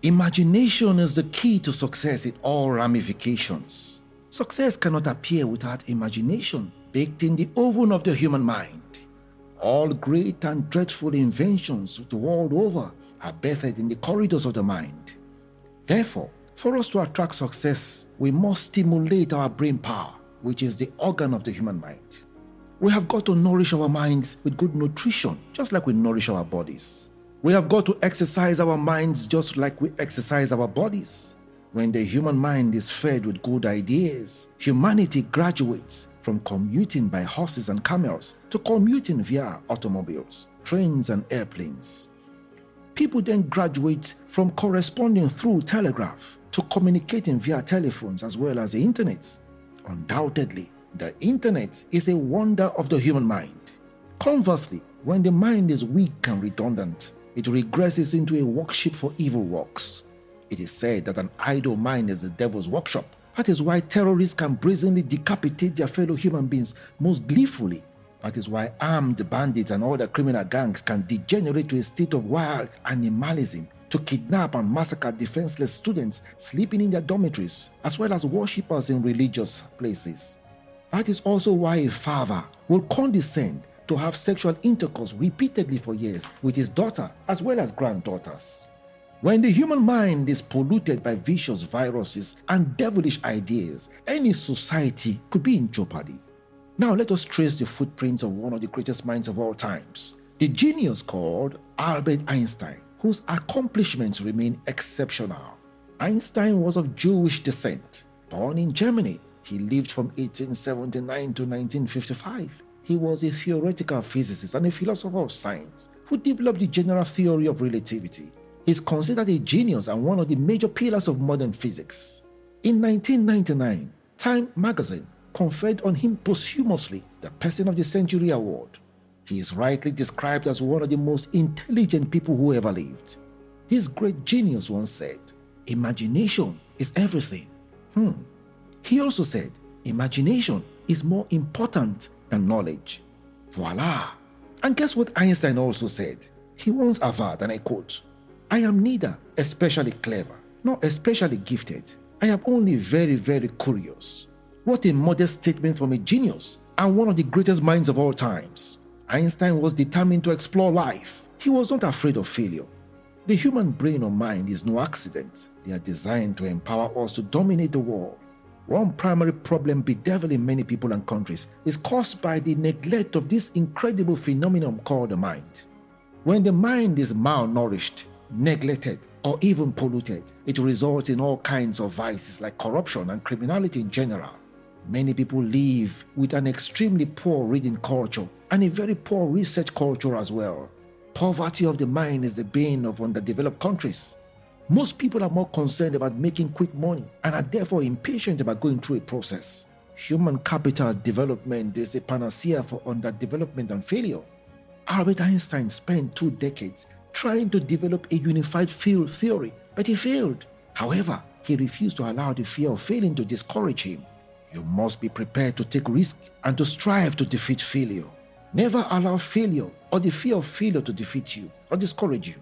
Imagination is the key to success in all ramifications. Success cannot appear without imagination baked in the oven of the human mind. All great and dreadful inventions the world over are birthed in the corridors of the mind. Therefore, for us to attract success, we must stimulate our brain power, which is the organ of the human mind. We have got to nourish our minds with good nutrition, just like we nourish our bodies. We have got to exercise our minds just like we exercise our bodies. When the human mind is fed with good ideas, humanity graduates from commuting by horses and camels to commuting via automobiles, trains and airplanes. People then graduate from corresponding through telegraph to communicating via telephones as well as the internet. Undoubtedly, the internet is a wonder of the human mind. Conversely, when the mind is weak and redundant, it regresses into a workshop for evil works. It is said that an idle mind is the devil's workshop. That is why terrorists can brazenly decapitate their fellow human beings most gleefully. That is why armed bandits and other criminal gangs can degenerate to a state of wild animalism to kidnap and massacre defenseless students sleeping in their dormitories, as well as worshippers in religious places. That is also why a father will condescend to have sexual intercourse repeatedly for years with his daughter as well as granddaughters. When the human mind is polluted by vicious viruses and devilish ideas, any society could be in jeopardy. Now let us trace the footprints of one of the greatest minds of all times, the genius called Albert Einstein, whose accomplishments remain exceptional. Einstein was of Jewish descent. Born in Germany, he lived from 1879 to 1955. He was a theoretical physicist and a philosopher of science who developed the general theory of relativity. He is considered a genius and one of the major pillars of modern physics. In 1999, Time magazine conferred on him posthumously the Person of the Century award. He is rightly described as one of the most intelligent people who ever lived. This great genius once said, "Imagination is everything." He also said, "Imagination is more important than knowledge." Voila! And guess what Einstein also said? He once averred, and I quote, "I am neither especially clever nor especially gifted. I am only very, very curious." What a modest statement from a genius and one of the greatest minds of all times. Einstein was determined to explore life. He was not afraid of failure. The human brain or mind is no accident. They are designed to empower us to dominate the world. One primary problem bedeviling many people and countries is caused by the neglect of this incredible phenomenon called the mind. When the mind is malnourished, neglected, or even polluted, it results in all kinds of vices like corruption and criminality in general. Many people live with an extremely poor reading culture and a very poor research culture as well. Poverty of the mind is the bane of underdeveloped countries. Most people are more concerned about making quick money and are therefore impatient about going through a process. Human capital development is a panacea for underdevelopment and failure. Albert Einstein spent 2 decades trying to develop a unified field theory, but he failed. However, he refused to allow the fear of failing to discourage him. You must be prepared to take risks and to strive to defeat failure. Never allow failure or the fear of failure to defeat you or discourage you.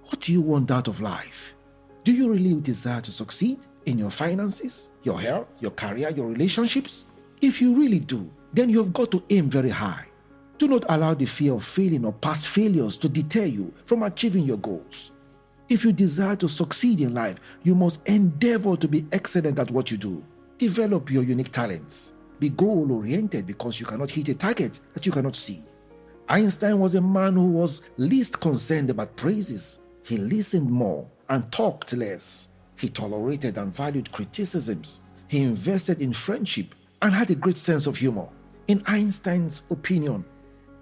What do you want out of life? Do you really desire to succeed in your finances, your health, your career, your relationships? If you really do, then you have got to aim very high. Do not allow the fear of failing or past failures to deter you from achieving your goals. If you desire to succeed in life, you must endeavor to be excellent at what you do. Develop your unique talents. Be goal-oriented because you cannot hit a target that you cannot see. Einstein was a man who was least concerned about praises. He listened more and talked less. He tolerated and valued criticisms. He invested in friendship and had a great sense of humor. In Einstein's opinion,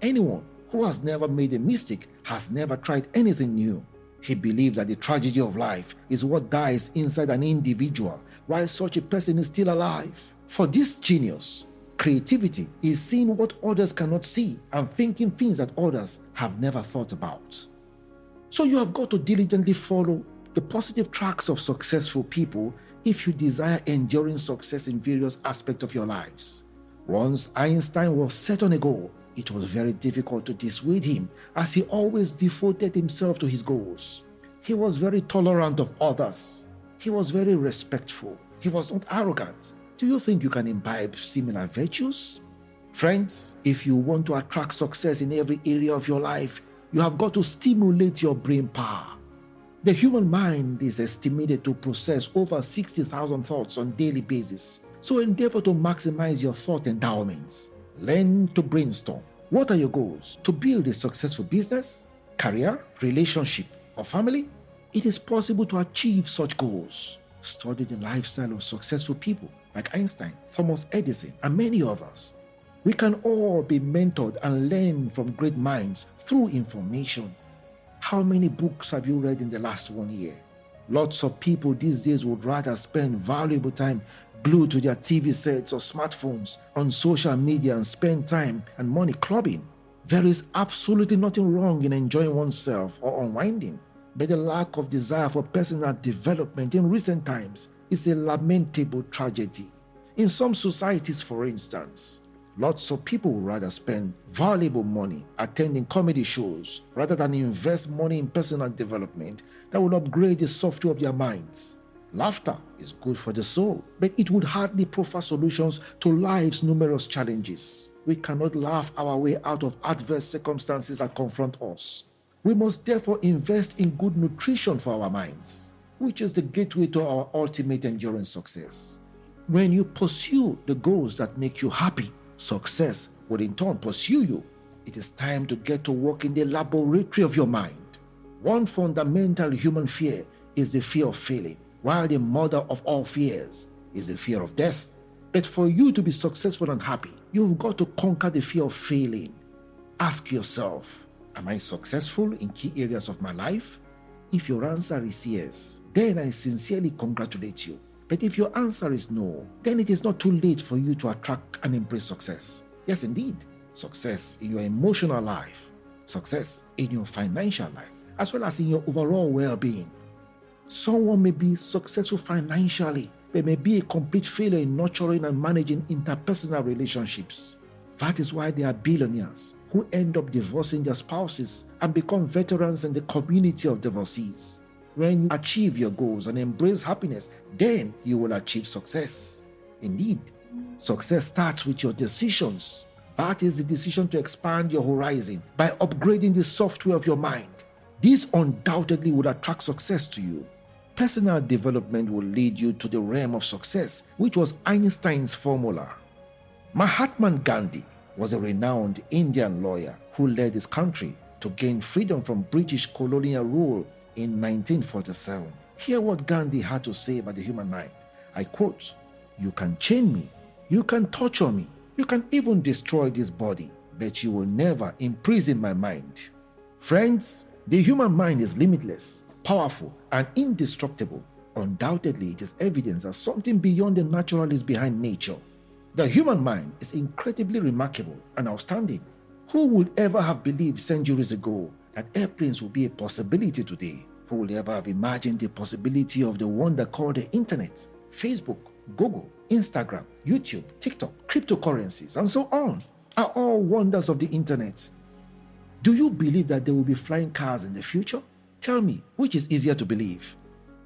anyone who has never made a mistake has never tried anything new. He believed that the tragedy of life is what dies inside an individual while such a person is still alive. For this genius, creativity is seeing what others cannot see and thinking things that others have never thought about. So you have got to diligently follow the positive tracks of successful people if you desire enduring success in various aspects of your lives. Once Einstein was set on a goal, it was very difficult to dissuade him as he always devoted himself to his goals. He was very tolerant of others. He was very respectful. He was not arrogant. Do you think you can imbibe similar virtues? Friends, if you want to attract success in every area of your life, you have got to stimulate your brain power. The human mind is estimated to process over 60,000 thoughts on a daily basis. So endeavor to maximize your thought endowments. Learn to brainstorm. What are your goals? To build a successful business, career, relationship, or family? It is possible to achieve such goals. Study the lifestyle of successful people like Einstein, Thomas Edison, and many others. We can all be mentored and learn from great minds through information. How many books have you read in the last 1 year? Lots of people these days would rather spend valuable time glued to their TV sets or smartphones on social media and spend time and money clubbing. There is absolutely nothing wrong in enjoying oneself or unwinding, but the lack of desire for personal development in recent times is a lamentable tragedy. In some societies, for instance, lots of people would rather spend valuable money attending comedy shows rather than invest money in personal development that will upgrade the software of their minds. Laughter is good for the soul, but it would hardly proffer solutions to life's numerous challenges. We cannot laugh our way out of adverse circumstances that confront us. We must therefore invest in good nutrition for our minds, which is the gateway to our ultimate enduring success. When you pursue the goals that make you happy, success will in turn pursue you. It is time to get to work in the laboratory of your mind. One fundamental human fear is the fear of failing, while the mother of all fears is the fear of death. But for you to be successful and happy, you've got to conquer the fear of failing. Ask yourself, am I successful in key areas of my life? If your answer is yes, then I sincerely congratulate you. But if your answer is no, then it is not too late for you to attract and embrace success. Yes, indeed, success in your emotional life, success in your financial life, as well as in your overall well-being. Someone may be successful financially, but may be a complete failure in nurturing and managing interpersonal relationships. That is why there are billionaires who end up divorcing their spouses and become veterans in the community of divorcees. When you achieve your goals and embrace happiness, then you will achieve success. Indeed, success starts with your decisions. That is the decision to expand your horizon by upgrading the software of your mind. This undoubtedly would attract success to you. Personal development will lead you to the realm of success, which was Einstein's formula. Mahatma Gandhi was a renowned Indian lawyer who led his country to gain freedom from British colonial rule in 1947. Hear what Gandhi had to say about the human mind. I quote, "You can chain me, you can torture me, you can even destroy this body, but you will never imprison my mind." Friends, the human mind is limitless, powerful, and indestructible. Undoubtedly, it is evidence that something beyond the natural is behind nature. The human mind is incredibly remarkable and outstanding. Who would ever have believed centuries ago that airplanes would be a possibility today? Who would ever have imagined the possibility of the wonder called the internet, Facebook, Google, Instagram, YouTube, TikTok, cryptocurrencies, and so on are all wonders of the internet. Do you believe that there will be flying cars in the future? Tell me, which is easier to believe?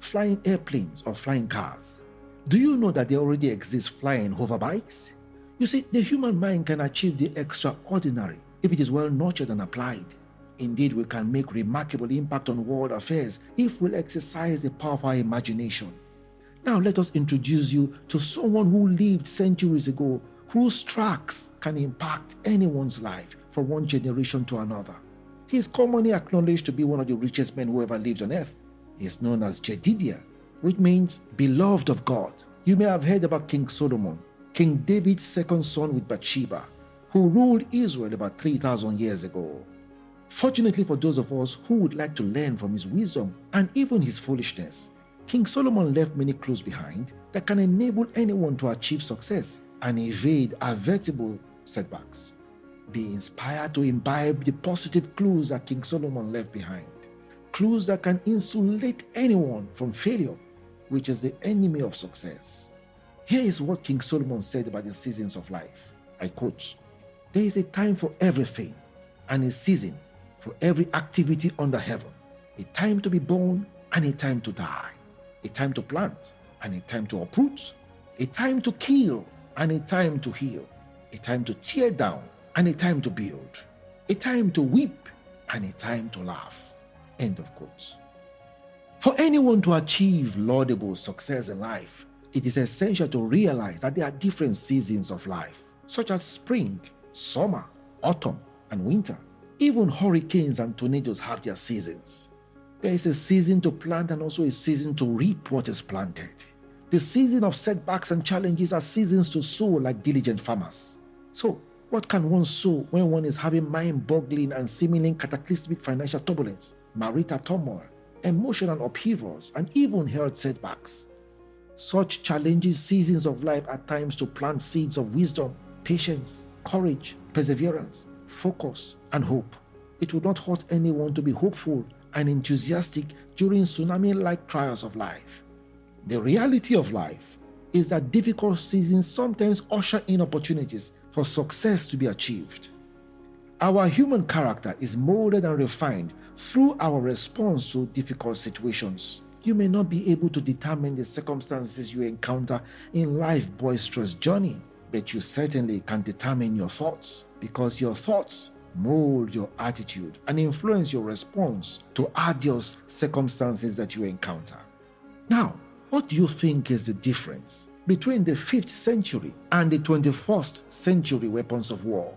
Flying airplanes or flying cars? Do you know that there already exist flying hoverbikes? You see, the human mind can achieve the extraordinary if it is well nurtured and applied. Indeed, we can make remarkable impact on world affairs if we'll exercise the power of our imagination. Now let us introduce you to someone who lived centuries ago, whose tracks can impact anyone's life from one generation to another. He is commonly acknowledged to be one of the richest men who ever lived on earth. He is known as Jedidiah, which means beloved of God. You may have heard about King Solomon, King David's second son with Bathsheba, who ruled Israel about 3,000 years ago. Fortunately for those of us who would like to learn from his wisdom and even his foolishness, King Solomon left many clues behind that can enable anyone to achieve success and evade inevitable setbacks. Be inspired to imbibe the positive clues that King Solomon left behind. Clues that can insulate anyone from failure, which is the enemy of success. Here is what King Solomon said about the seasons of life. I quote, "There is a time for everything and a season for every activity under heaven, a time to be born and a time to die, a time to plant and a time to uproot, a time to kill and a time to heal, a time to tear down and a time to build, a time to weep and a time to laugh. End of quote. For anyone to achieve laudable success in life, it is essential to realize that there are different seasons of life, such as spring, summer, autumn, and winter. Even hurricanes and tornadoes have their seasons. There is a season to plant and also a season to reap what is planted. The season of setbacks and challenges are seasons to sow like diligent farmers. So, what can one sow when one is having mind-boggling and seemingly cataclysmic financial turbulence, marital turmoil, emotional upheavals, and even health setbacks? Such challenges, seasons of life are times to plant seeds of wisdom, patience, courage, perseverance, focus, and hope. It would not hurt anyone to be hopeful and enthusiastic during tsunami-like trials of life. The reality of life is that difficult seasons sometimes usher in opportunities for success to be achieved. Our human character is molded and refined through our response to difficult situations. You may not be able to determine the circumstances you encounter in life's boisterous journey, but you certainly can determine your thoughts, because your thoughts mold your attitude and influence your response to adverse circumstances that you encounter. Now, what do you think is the difference between the 5th century and the 21st century weapons of war?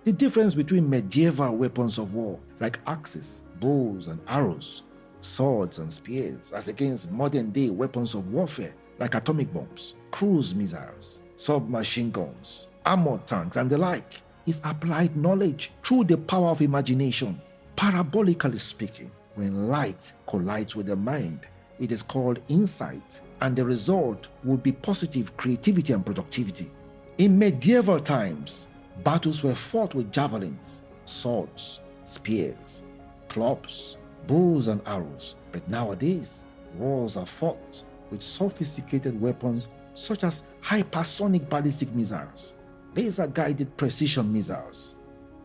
The difference between medieval weapons of war like axes, bows and arrows, swords and spears, as against modern-day weapons of warfare like atomic bombs, cruise missiles, submachine guns, armored tanks, and the like, is applied knowledge through the power of imagination. Parabolically speaking, when light collides with the mind, it is called insight, and the result would be positive creativity and productivity. In medieval times, battles were fought with javelins, swords, spears, clubs, bows and arrows, but nowadays, wars are fought with sophisticated weapons such as hypersonic ballistic missiles, laser-guided precision missiles,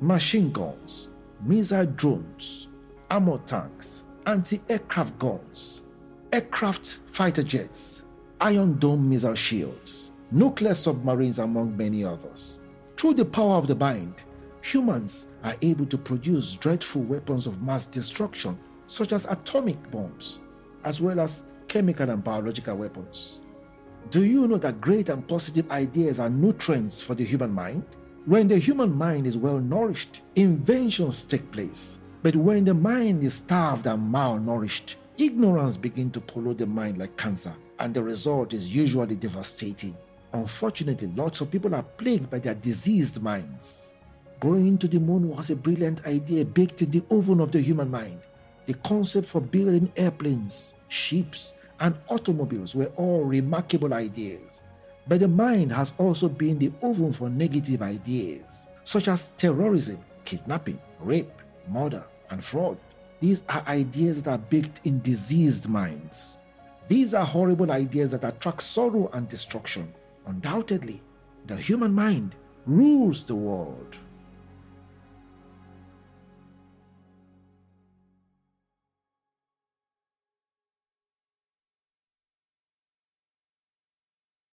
machine guns, missile drones, armored tanks, anti-aircraft guns, aircraft fighter jets, iron dome missile shields, nuclear submarines, among many others. Through the power of the mind, humans are able to produce dreadful weapons of mass destruction, such as atomic bombs, as well as chemical and biological weapons. Do you know that great and positive ideas are nutrients for the human mind? When the human mind is well nourished, inventions take place. But when the mind is starved and malnourished, ignorance begins to pollute the mind like cancer, and the result is usually devastating. Unfortunately, lots of people are plagued by their diseased minds. Going to the moon was a brilliant idea baked in the oven of the human mind. The concept for building airplanes, ships, and automobiles were all remarkable ideas. But the mind has also been the oven for negative ideas, such as terrorism, kidnapping, rape, murder, and fraud. These are ideas that are baked in diseased minds. These are horrible ideas that attract sorrow and destruction. Undoubtedly, the human mind rules the world.